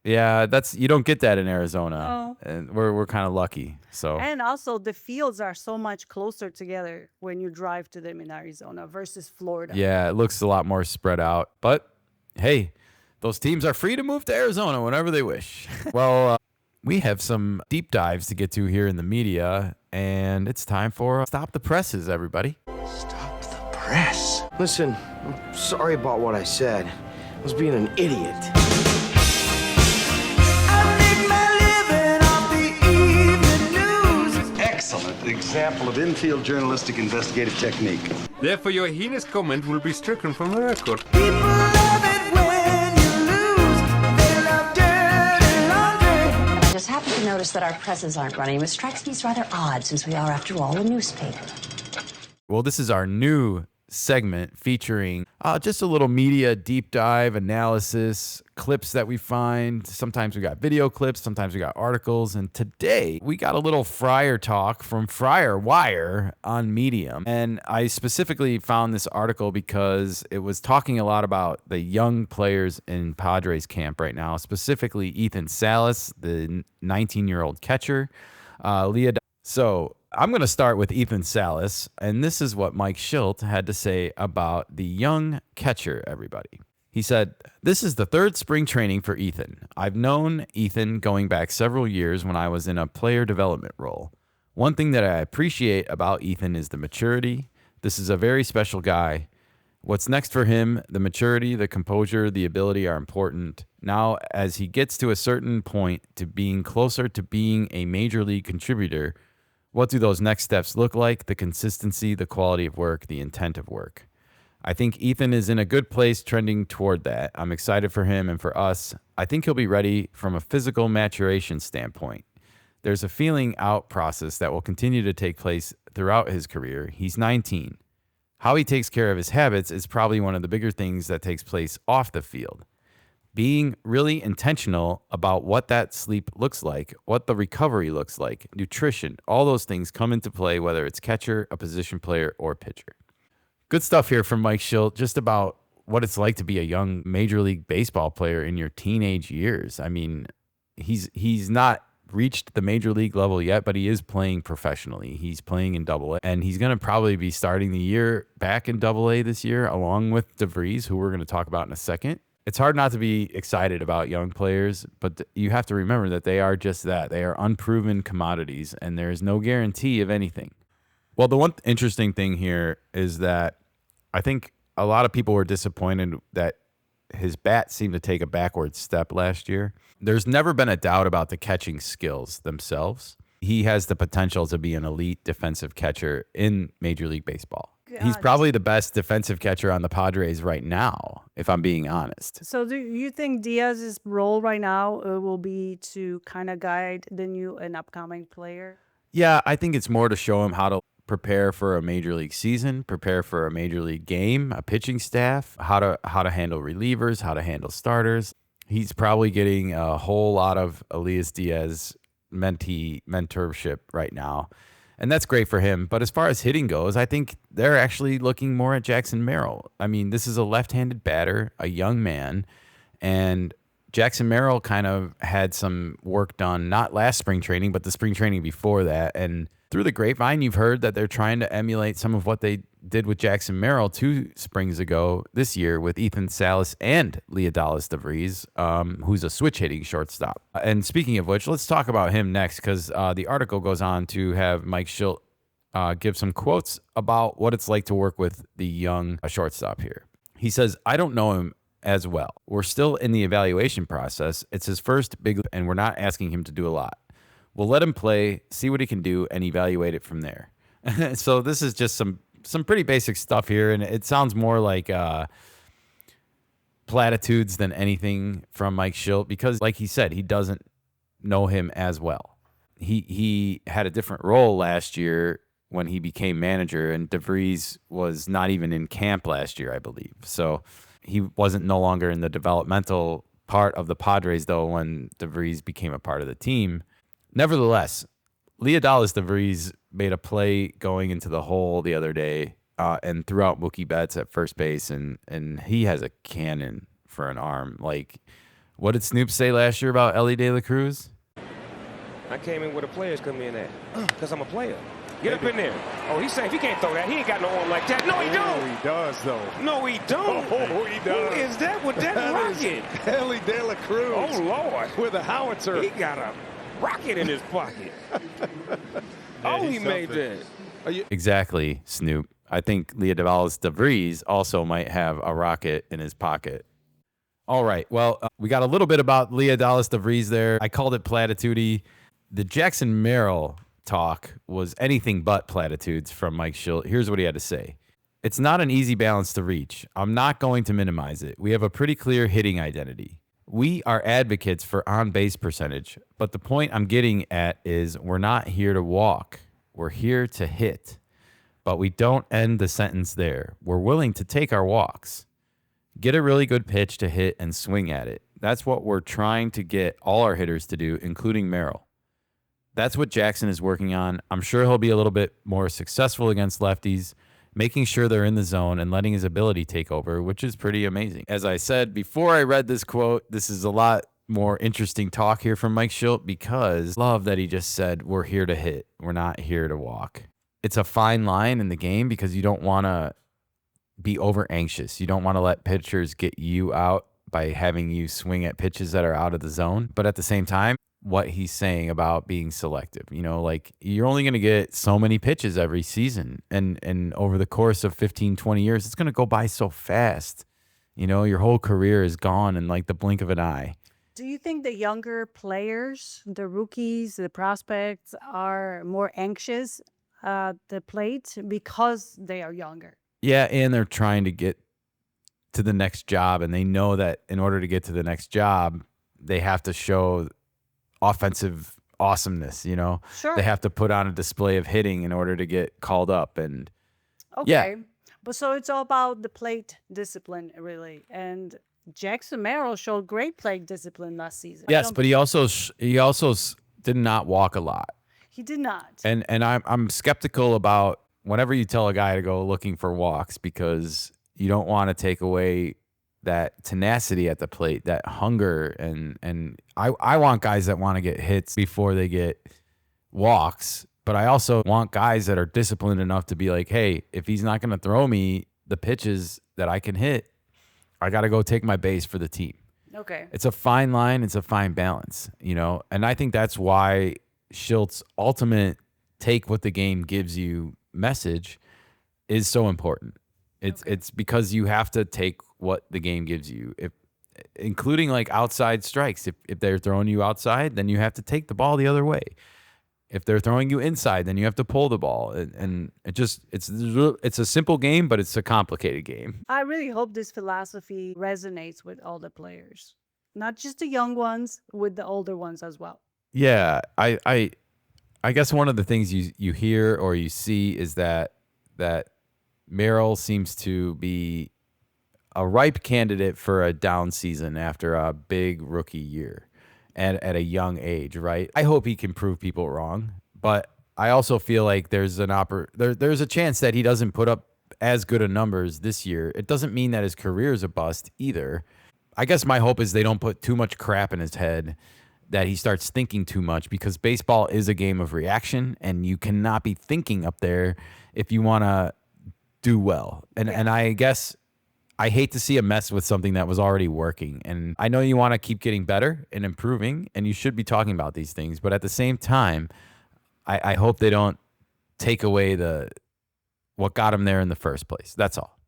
Yeah, you don't get that in Arizona. Oh. And we're kind of lucky. So And also, the fields are so much closer together when you drive to them in Arizona versus Florida. yeah, it looks a lot more spread out. But hey, those teams are free to move to Arizona whenever they wish. Well, we have some deep dives to get to here in the media, and it's time for Stop the Presses, everybody. Stop the press. Listen, I'm sorry about what I said. I was being an idiot. Excellent example of infield journalistic investigative technique. Therefore, your heinous comment will be stricken from the record. I just happened to notice that our presses aren't running, which strikes me as rather odd since we are, after all, a newspaper. Well, this is our new segment featuring just a little media deep dive analysis, clips that we find. Sometimes we got video clips, sometimes we got articles. And today we got a little Friar talk from Friar Wire on Medium. And I specifically found this article because it was talking a lot about the young players in Padres camp right now, specifically Ethan Salas, the 19-year-old catcher. So I'm going to start with Ethan Salas, and this is what Mike Schilt had to say about the young catcher, everybody. He said, "This is the 3rd spring training for Ethan. I've known Ethan going back several years when I was in a player development role. One thing that I appreciate about Ethan is the maturity. This is a very special guy. What's next for him, the maturity, the composure, the ability are important. Now, as he gets to a certain point to being closer to being a major league contributor, what do those next steps look like? The consistency, the quality of work, the intent of work. I think Ethan is in a good place trending toward that. I'm excited for him and for us. I think he'll be ready from a physical maturation standpoint. There's a feeling out process that will continue to take place throughout his career. He's 19. How he takes care of his habits is probably one of the bigger things that takes place off the field. Being really intentional about what that sleep looks like, what the recovery looks like, nutrition, all those things come into play, whether it's catcher, a position player, or pitcher." Good stuff here from Mike Schilt, just about what it's like to be a young Major League Baseball player in your teenage years. I mean, he's not reached the Major League level yet, but he is playing professionally. He's playing in Double A, and he's going to probably be starting the year back in Double A this year, along with DeVries, who we're going to talk about in a second. It's hard not to be excited about young players, but you have to remember that they are just that. They are unproven commodities, and there is no guarantee of anything. Well, the one interesting thing here is that I think a lot of people were disappointed that his bat seemed to take a backward step last year. There's never been a doubt about the catching skills themselves. He has the potential to be an elite defensive catcher in Major League Baseball. He's probably the best defensive catcher on the Padres right now, if I'm being honest. So do you think Diaz's role right now will be to kind of guide the new and upcoming player? Yeah, I think it's more to show him how to prepare for a major league season, prepare for a major league game, a pitching staff, how to handle relievers, how to handle starters. He's probably getting a whole lot of Elias Diaz mentorship right now. And that's great for him. But as far as hitting goes, I think they're actually looking more at Jackson Merrill. I mean, this is a left-handed batter, a young man, and Jackson Merrill kind of had some work done, not last spring training, but the spring training before that. And through the grapevine, you've heard that they're trying to emulate some of what they did with Jackson Merrill 2 springs ago this year with Ethan Salas and Leodalis DeVries, who's a switch-hitting shortstop. And speaking of which, let's talk about him next because the article goes on to have Mike Shildt give some quotes about what it's like to work with the young shortstop here. He says, "I don't know him as well. We're still in the evaluation process. It's his first big, and we're not asking him to do a lot. We'll let him play, see what he can do, and evaluate it from there." So this is just some pretty basic stuff here, and it sounds more like platitudes than anything from Mike Shildt because, like he said, he doesn't know him as well. He had a different role last year when he became manager, and DeVries was not even in camp last year, I believe. So he wasn't no longer in the developmental part of the Padres, though, when DeVries became a part of the team. Nevertheless, Leodalis DeVries made a play going into the hole the other day and threw out Mookie Betts at first base, and he has a cannon for an arm. Like, what did Snoop say last year about Ellie De La Cruz? I came in where the players come in at because I'm a player. Get up in there. Oh, he said if he can't throw that, he ain't got no arm like that. No, he don't. He does, though. No, he don't. Oh, he does. Who is that with that rocket? Ellie De La Cruz. Oh, Lord. With a howitzer. He got a rocket in his pocket. Oh, he made that. Exactly, Snoop. I think Leodalis DeVries also might have a rocket in his pocket. All right. Well, we got a little bit about Leodalis DeVries there. I called it platitude-y. The Jackson Merrill talk was anything but platitudes from Mike Shildt. Here's what he had to say. "It's not an easy balance to reach. I'm not going to minimize it. We have a pretty clear hitting identity. We are advocates for on-base percentage, but the point I'm getting at is we're not here to walk. We're here to hit. But we don't end the sentence there. We're willing to take our walks. Get a really good pitch to hit and swing at it. That's what we're trying to get all our hitters to do, including Merrill. That's what Jackson is working on. I'm sure he'll be a little bit more successful against lefties, making sure they're in the zone and letting his ability take over, which is pretty amazing." As I said before I read this quote, this is a lot more interesting talk here from Mike Shildt because I love that he just said, we're here to hit. We're not here to walk. It's a fine line in the game because you don't want to be over anxious. You don't want to let pitchers get you out by having you swing at pitches that are out of the zone. But at the same time, what he's saying about being selective, like you're only going to get so many pitches every season. And over the course of 15, 20 years, it's going to go by so fast. Your whole career is gone in like the blink of an eye. Do you think the younger players, the rookies, the prospects are more anxious at the plate because they are younger? Yeah, and they're trying to get to the next job, and they know that in order to get to the next job, they have to show offensive awesomeness, Sure. They have to put on a display of hitting in order to get called up. And okay. Yeah. But so it's all about the plate discipline, really. And Jackson Merrill showed great plate discipline last season. Yes, but he also did not walk a lot. He did not. And I'm skeptical about whenever you tell a guy to go looking for walks because you don't want to take away that tenacity at the plate, that hunger, and I want guys that want to get hits before they get walks, but I also want guys that are disciplined enough to be like, hey, if he's not going to throw me the pitches that I can hit, I got to go take my base for the team. Okay. It's a fine line. It's a fine balance, and I think that's why Shilt's ultimate take what the game gives you message is so important. It's because you have to take what the game gives you. including like outside strikes. If they're throwing you outside, then you have to take the ball the other way. If they're throwing you inside, then you have to pull the ball. And it's a simple game, but it's a complicated game. I really hope this philosophy resonates with all the players, not just the young ones, with the older ones as well. Yeah, I guess one of the things you hear or you see is that Merrill seems to be a ripe candidate for a down season after a big rookie year at a young age, right? I hope he can prove people wrong, but I also feel like there's a chance that he doesn't put up as good of numbers this year. It doesn't mean that his career is a bust either. I guess my hope is they don't put too much crap in his head, that he starts thinking too much, because baseball is a game of reaction, and you cannot be thinking up there if you want to do well. And I guess I hate to see him mess with something that was already working. And I know you want to keep getting better and improving, and you should be talking about these things. But at the same time, I hope they don't take away what got him there in the first place. That's all.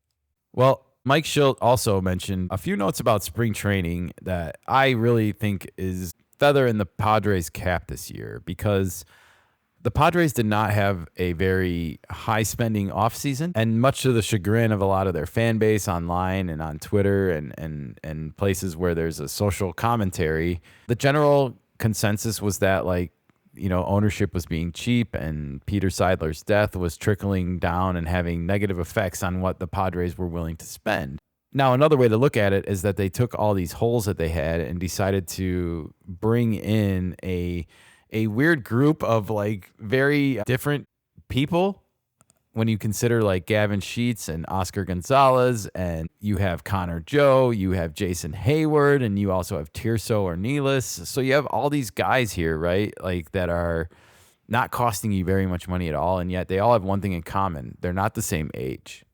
Well, Mike Schilt also mentioned a few notes about spring training that I really think is feather in the Padres' cap this year, because the Padres did not have a very high-spending offseason, and much to the chagrin of a lot of their fan base online and on Twitter and places where there's a social commentary, the general consensus was that, like, you know, ownership was being cheap, and Peter Seidler's death was trickling down and having negative effects on what the Padres were willing to spend. Now, another way to look at it is that they took all these holes that they had and decided to bring in a weird group of like very different people. When you consider like Gavin Sheets and Oscar Gonzalez, and you have Connor Joe, you have Jason Hayward, and you also have Tirso Ornelas. So you have all these guys here, right? Like, that are not costing you very much money at all. And yet they all have one thing in common. They're not the same age.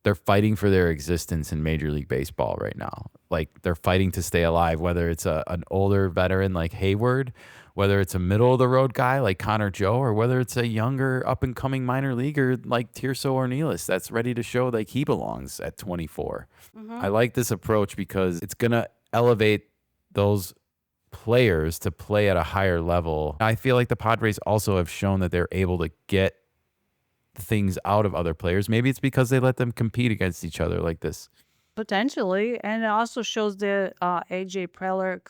They're fighting for their existence in Major League Baseball right now. Like, they're fighting to stay alive, whether it's an older veteran like Hayward, whether it's a middle-of-the-road guy like Connor Joe, or whether it's a younger, up-and-coming minor leaguer like Tirso Ornelas that's ready to show like he belongs at 24. I like this approach because it's going to elevate those players to play at a higher level. I feel like the Padres also have shown that they're able to get things out of other players. Maybe it's because they let them compete against each other like this. Potentially. And it also shows the AJ Preller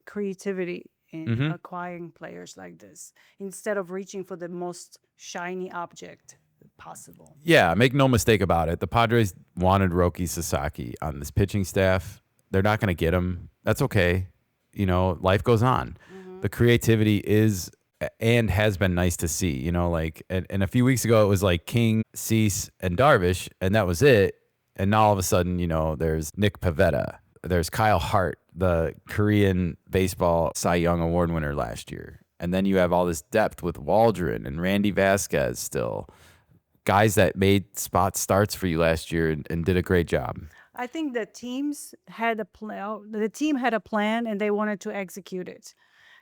creativity in acquiring players like this, instead of reaching for the most shiny object possible. Yeah, make no mistake about it. The Padres wanted Roki Sasaki on this pitching staff. They're not going to get him. That's okay. You know, life goes on. The creativity is and has been nice to see, you know, like, and a few weeks ago it was like King, Cease, and Darvish, and that was it. And now all of a sudden, you know, there's Nick Pivetta, there's Kyle Hart, the Korean baseball Cy Young Award winner last year. And then you have all this depth with Waldron and Randy Vasquez still. Guys that made spot starts for you last year and did a great job. I think the teams had a plan. The team had a plan, and they wanted to execute it.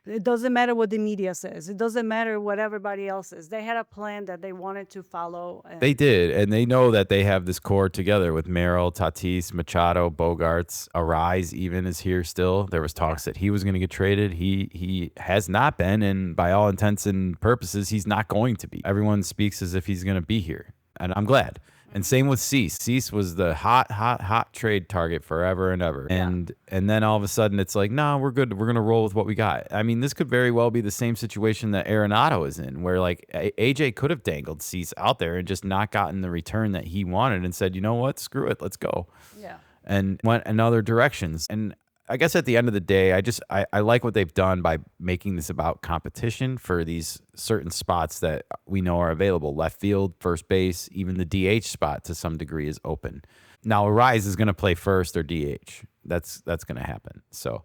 It doesn't matter what the media says. It doesn't matter what everybody else says. They had a plan that they wanted to follow. They did, and they know that they have this core together with Merrill, Tatis, Machado, Bogarts. Arise even is here still. There was talks that he was going to get traded. He has not been, and by all intents and purposes, he's not going to be. Everyone speaks as if he's going to be here, and I'm glad. And same with Cease. Cease was the hot trade target forever and ever. And then all of a sudden it's like, no, we're good. We're going to roll with what we got. I mean, this could very well be the same situation that Arenado is in, where like AJ could have dangled Cease out there and just not gotten the return that he wanted and said, you know what, screw it, let's go. Yeah. And went in other directions. And I guess at the end of the day, I like what they've done by making this about competition for these certain spots that we know are available. Left field, first base, even the DH spot to some degree is open. Now, Arise is going to play first or DH. That's going to happen. So,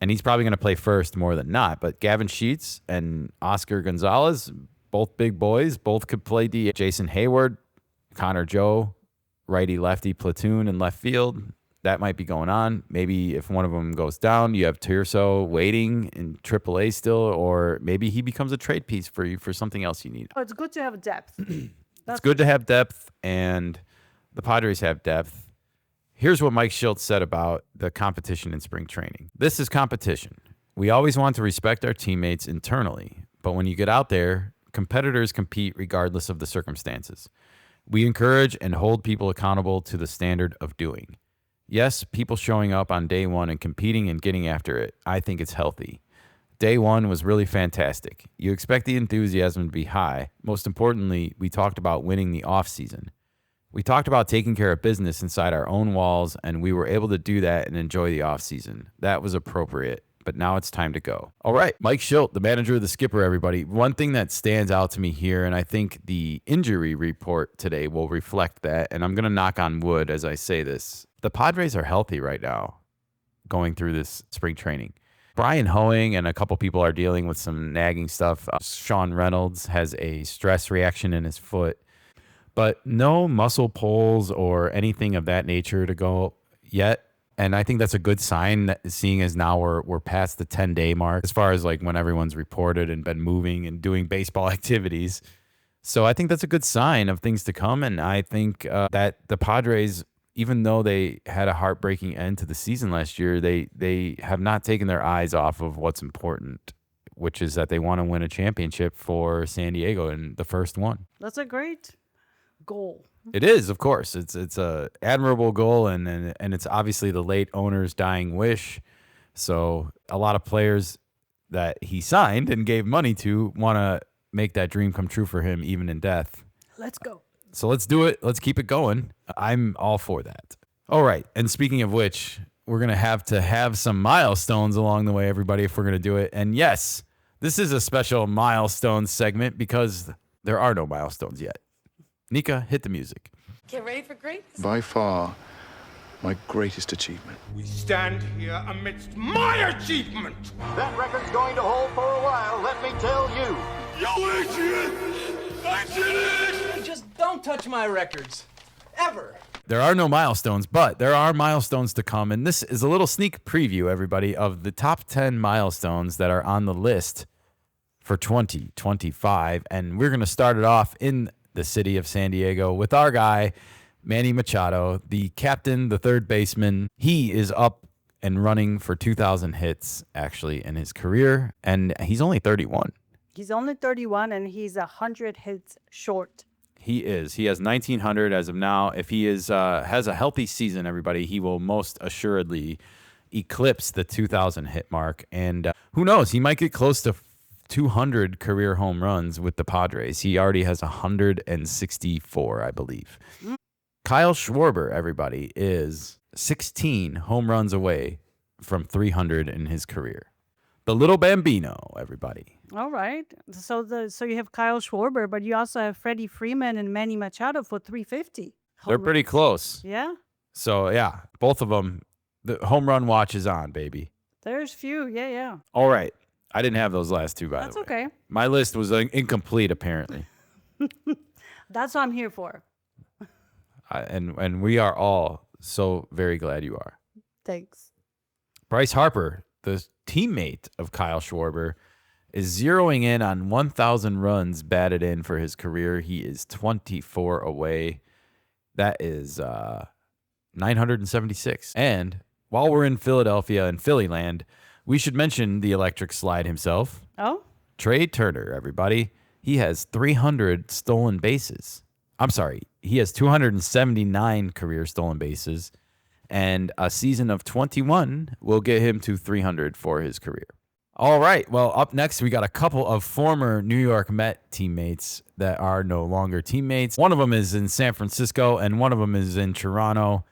and he's probably going to play first more than not. But Gavin Sheets and Oscar Gonzalez, both big boys, both could play DH. Jason Hayward, Connor Joe, righty-lefty platoon in left field. That might be going on. Maybe if one of them goes down, you have Tirso waiting in AAA still, or maybe he becomes a trade piece for you for something else you need. Oh, it's good to have depth. It's good to have depth, and the Padres have depth. Here's what Mike Shildt said about the competition in spring training. This is competition. We always want to respect our teammates internally, but when you get out there, competitors compete regardless of the circumstances. We encourage and hold people accountable to the standard of doing. Yes, people showing up on day one and competing and getting after it. I think it's healthy. Day one was really fantastic. You expect the enthusiasm to be high. Most importantly, we talked about winning the offseason. We talked about taking care of business inside our own walls, and we were able to do that and enjoy the offseason. That was appropriate, but now it's time to go. All right, Mike Shildt, the manager of the skipper, everybody. One thing that stands out to me here, and I think the injury report today will reflect that, and I'm going to knock on wood as I say this. The Padres are healthy right now going through this spring training. Brian Hoeing and a couple people are dealing with some nagging stuff. Sean Reynolds has a stress reaction in his foot, but no muscle pulls or anything of that nature to go yet. And I think that's a good sign, that seeing as now we're past the 10-day mark as far as like when everyone's reported and been moving and doing baseball activities. So I think that's a good sign of things to come. And I think that the Padres, even though they had a heartbreaking end to the season last year, they have not taken their eyes off of what's important, which is that they want to win a championship for San Diego in the first one. That's a great goal. It is, of course. It's a admirable goal, and it's obviously the late owner's dying wish. So a lot of players that he signed and gave money to want to make that dream come true for him, even in death. Let's go. So let's do it. Let's keep it going. I'm all for that. All right. And speaking of which, we're going to have some milestones along the way, everybody, if we're going to do it. And yes, this is a special milestone segment because there are no milestones yet. Nikka, hit the music. Get ready for greatness. By far, my greatest achievement. We stand here amidst my achievement. That record's going to hold for a while, let me tell you. You idiot! I did it! Just don't touch my records. Ever. There are no milestones, but there are milestones to come. And this is a little sneak preview, everybody, of the top 10 milestones that are on the list for 2025. And we're going to start it off in the city of San Diego with our guy, Manny Machado, the captain, the third baseman. He is up and running for 2,000 hits, actually, in his career. And he's only 31. He's only 31, and he's 100 hits short. He is. He has 1,900 as of now. If he has a healthy season, everybody, he will most assuredly eclipse the 2,000 hit mark. And who knows? He might get close to 200 career home runs with the Padres. He already has 164, I believe. Kyle Schwarber, everybody, is 16 home runs away from 300 in his career. The little Bambino, everybody. All right. So you have Kyle Schwarber, but you also have Freddie Freeman and Manny Machado for 350. They're pretty close. Yeah. So, yeah, both of them, the home run watch is on, baby. There's few. Yeah. All right. I didn't have those last two, by the way. That's okay. My list was incomplete, apparently. That's what I'm here for. And we are all so very glad you are. Thanks. Bryce Harper, the teammate of Kyle Schwarber, is zeroing in on 1,000 runs batted in for his career. He is 24 away. That is 976. And while we're in Philadelphia and Phillyland, we should mention the electric slide himself. Oh? Trey Turner, everybody. He has 300 stolen bases. I'm sorry. He has 279 career stolen bases. And a season of 21 will get him to 300 for his career. All right. Well, up next, we got a couple of former New York Met teammates that are no longer teammates. One of them is in San Francisco, and one of them is in Toronto.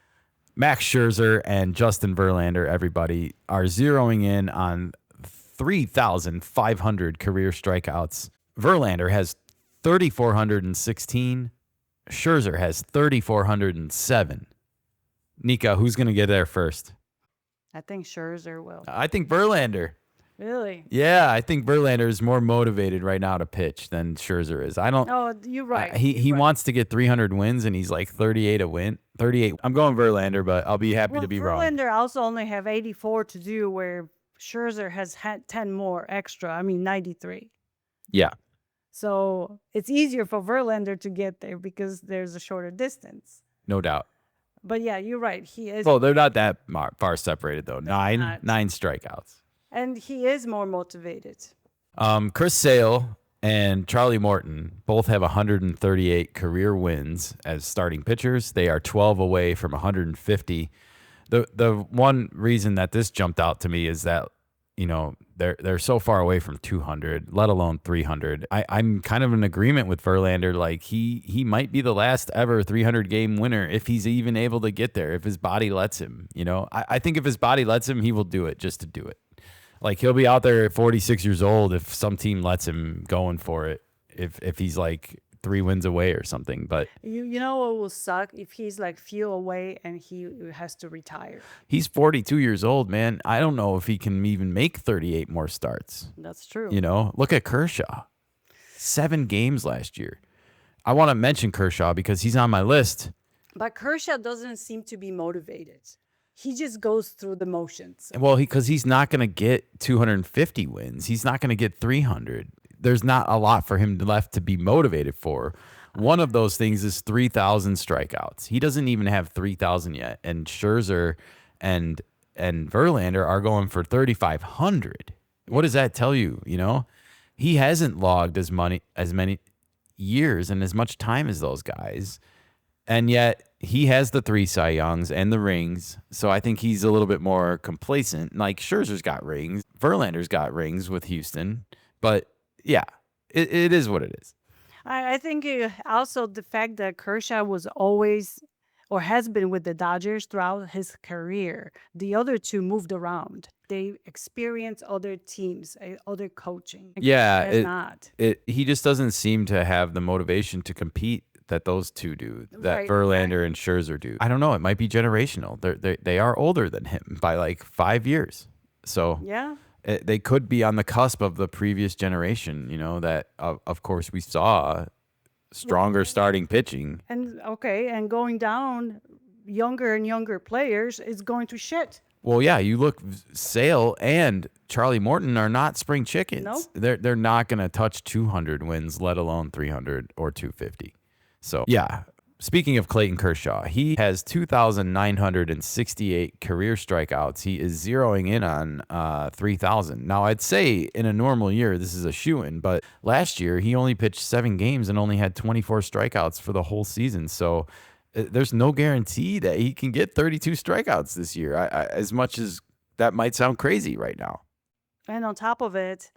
Max Scherzer and Justin Verlander, everybody, are zeroing in on 3,500 career strikeouts. Verlander has 3,416. Scherzer has 3,407. Nikka, who's going to get there first? I think Scherzer will. I think Verlander. Really? Yeah, I think Verlander is more motivated right now to pitch than Scherzer is. I don't. Oh, you're right. He wants to get 300 wins, and he's like 38 a win. 38. I'm going Verlander, but I'll be happy to be wrong. Verlander also only have 84 to do, where Scherzer has had 10 more extra. I mean, 93. Yeah. So it's easier for Verlander to get there because there's a shorter distance. No doubt. But yeah, you're right. He is. Well, they're not that far separated, though. Nine not. strikeouts. And he is more motivated. Chris Sale and Charlie Morton both have 138 career wins as starting pitchers. They are 12 away from 150. The one reason that this jumped out to me is that, you know, they're so far away from 200, let alone 300. I'm kind of in agreement with Verlander. Like he might be the last ever 300 game winner if he's even able to get there, if his body lets him. You know, I think if his body lets him, he will do it just to do it. Like he'll be out there at 46 years old if some team lets him going for it. If he's like 3 wins away or something. But you know what will suck if he's like few away and he has to retire. He's 42 years old, man. I don't know if he can even make 38 more starts. That's true. You know, look at Kershaw. 7 games last year. I want to mention Kershaw because he's on my list. But Kershaw doesn't seem to be motivated. He just goes through the motions. Well, because he's not going to get 250 wins. He's not going to get 300. There's not a lot for him left to be motivated for. One of those things is 3,000 strikeouts. He doesn't even have 3,000 yet. And Scherzer and Verlander are going for 3,500. What does that tell you? You know, he hasn't logged as many years and as much time as those guys. And yet he has the 3 Cy Youngs and the rings. So I think he's a little bit more complacent. Like Scherzer's got rings. Verlander's got rings with Houston. But yeah, it is what it is. I think also the fact that Kershaw was always or has been with the Dodgers throughout his career. The other two moved around. They experienced other teams, other coaching. Yeah, he just doesn't seem to have the motivation to compete that those two do, that Verlander and Scherzer do. I don't know. It might be generational. They are older than him by like 5 years. So yeah, they could be on the cusp of the previous generation, you know, that of course we saw stronger starting pitching. And going down, younger and younger players is going to shit. Well, yeah, you look, Sale and Charlie Morton are not spring chickens. Nope. They're not going to touch 200 wins, let alone 300 or 250. So, yeah, speaking of Clayton Kershaw, he has 2,968 career strikeouts. He is zeroing in on 3,000. Now, I'd say in a normal year, this is a shoo-in, but last year he only pitched 7 games and only had 24 strikeouts for the whole season. So there's no guarantee that he can get 32 strikeouts this year, as much as that might sound crazy right now. And on top of it,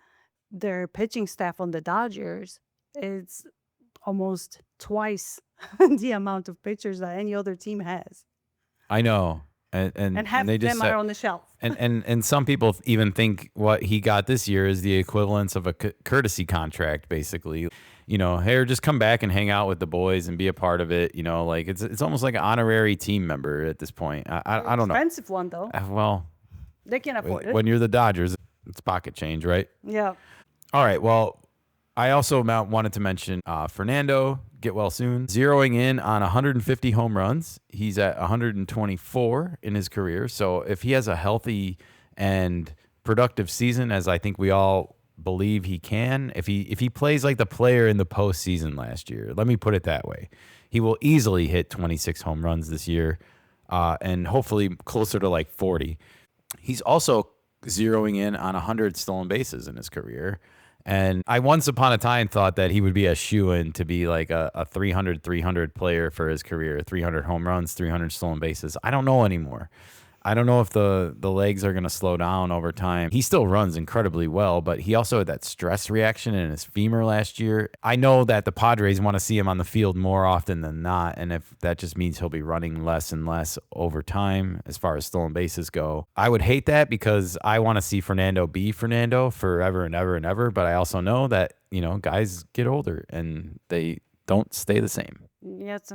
their pitching staff on the Dodgers is almost twice the amount of pitchers that any other team has. I know. And half they of just them are on the shelf. And some people even think what he got this year is the equivalence of a courtesy contract, basically. You know, hey, just come back and hang out with the boys and be a part of it. You know, like it's almost like an honorary team member at this point. I don't know. Expensive one, though. Well, they can afford it. When you're the Dodgers, it's pocket change, right? Yeah. All right. Well, I also wanted to mention Fernando, get well soon, zeroing in on 150 home runs. He's at 124 in his career. So if he has a healthy and productive season, as I think we all believe he can, if he plays like the player in the postseason last year, let me put it that way, he will easily hit 26 home runs this year, and hopefully closer to like 40. He's also zeroing in on 100 stolen bases in his career. And I once upon a time thought that he would be a shoo-in to be like a 300 player for his career, 300 home runs, 300 stolen bases. I don't know anymore. I don't know if the legs are going to slow down over time. He still runs incredibly well, but he also had that stress reaction in his femur last year. I know that the Padres want to see him on the field more often than not, and if that just means he'll be running less and less over time as far as stolen bases go, I would hate that because I want to see Fernando be Fernando forever and ever and ever, but I also know that, you know, guys get older and they don't stay the same. Yeah, it's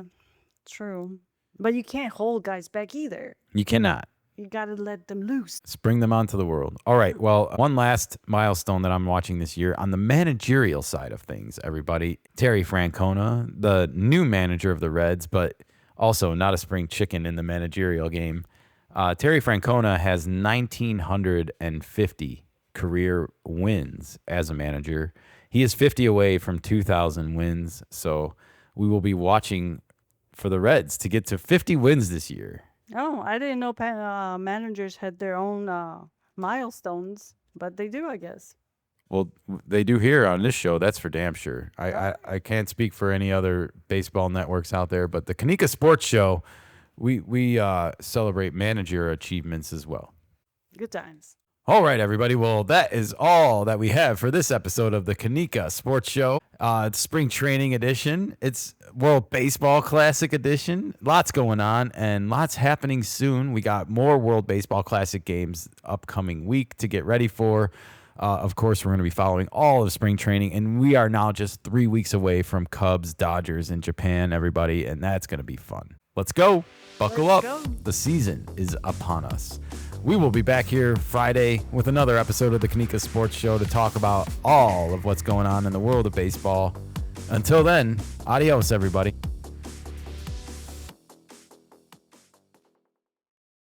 true. But you can't hold guys back either. You cannot. You got to let them loose. Spring them onto the world. All right. Well, one last milestone that I'm watching this year on the managerial side of things, everybody. Terry Francona, the new manager of the Reds, but also not a spring chicken in the managerial game. Terry Francona has 1,950 career wins as a manager. He is 50 away from 2,000 wins. So we will be watching for the Reds to get to 50 wins this year. Oh, I didn't know managers had their own milestones, but they do, I guess. Well, they do here on this show. That's for damn sure. I can't speak for any other baseball networks out there, but the Nikka Sports Show, we celebrate manager achievements as well. Good times. All right, everybody. Well, that is all that we have for this episode of the Nikka Sports Show. It's Spring Training Edition. It's World Baseball Classic Edition. Lots going on and lots happening soon. We got more World Baseball Classic games upcoming week to get ready for. Of course, we're going to be following all of spring training, and we are now just 3 weeks away from Cubs, Dodgers, and Japan, everybody, and that's going to be fun. Let's go. Buckle up. The season is upon us. We will be back here Friday with another episode of the Nikka Sports Show to talk about all of what's going on in the world of baseball. Until then, adios, everybody.